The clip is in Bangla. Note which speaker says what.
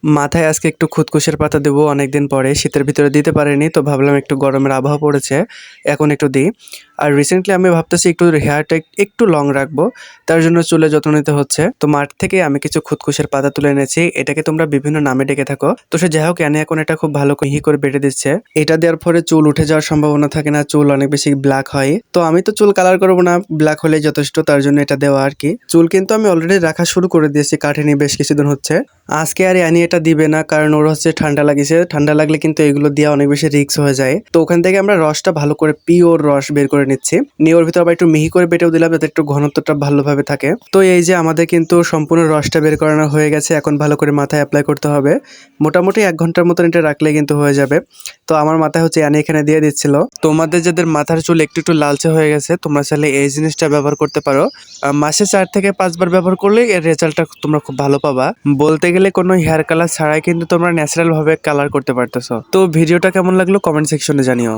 Speaker 1: মাথায় আজকে একটু খুদকুশের পাতা দেবো অনেকদিন পরে, শীতের ভিতরে দিতে পারিনি, তো ভাবলাম একটু গরমের আবহাওয়া পড়েছে, এখন একটু দিই। আর রিসেন্টলি আমি ভাবতেছি একটু হেয়ারটা একটু লং রাখবো, তার জন্য চুলে যত্ন নিতে হচ্ছে। তো মাঠ থেকে আমি কিছু খুদকুশের পাতা তুলে এনেছি, এটাকে তোমরা বিভিন্ন নামে ডেকে থাকো। তো সে যাই হোক, এনে এখন এটা খুব ভালো করে মিহি করে বেটে দিচ্ছে। এটা দেওয়ার পরে চুল উঠে যাওয়ার সম্ভাবনা থাকে না, চুল অনেক বেশি ব্ল্যাক হয়। তো আমি তো চুল কালার করবো না, ব্ল্যাক হলে যথেষ্ট, তার জন্য এটা দেওয়া আর কি। চুল কিন্তু আমি অলরেডি রাখা শুরু করে দিয়েছি, কাটেনি বেশ কিছুদিন হচ্ছে। আজকে আর অ্যানি এটা দিবে না, কারণ ওর হচ্ছে ঠান্ডা লাগিয়েছে। ঠান্ডা লাগলে কিন্তু এগুলো দেওয়া অনেক বেশি রিস্ক হয়ে যায়। তো ওখান থেকে আমরা রসটা ভালো করে পিওর রস বের করে নিচ্ছি, নিয়ে ওর ভিতরে আবার একটু মিহি করে বেটেও দিলাম, যাতে একটু ঘনত্বটা ভালোভাবে থাকে। তো এই যে আমাদের কিন্তু সম্পূর্ণ রসটা বের করানো হয়ে গেছে, এখন ভালো করে মাথায় অ্যাপ্লাই করতে হবে। মোটামুটি 1 ঘন্টার মতন এটা রাখলে কিন্তু হয়ে যাবে। তো আমার মাথায় হচ্ছে অ্যানি এখানে দিয়ে দিচ্ছিল। তোমাদের যাদের মাথার চুল একটু একটু লালচে হয়ে গেছে, তোমরা চাইলে এই জিনিসটা ব্যবহার করতে পারো। মাসে 4 থেকে 5 বার ব্যবহার করলে এর রেজাল্টটা তোমরা খুব ভালো পাবা। বলতে গেলে কোনো হেয়ার কালার ছাড়াই কিন্তু তোমরা ন্যাচারাল ভাবে কালার করতে পারতেছো। তো ভিডিওটা কেমন লাগলো কমেন্ট সেকশনে জানিও।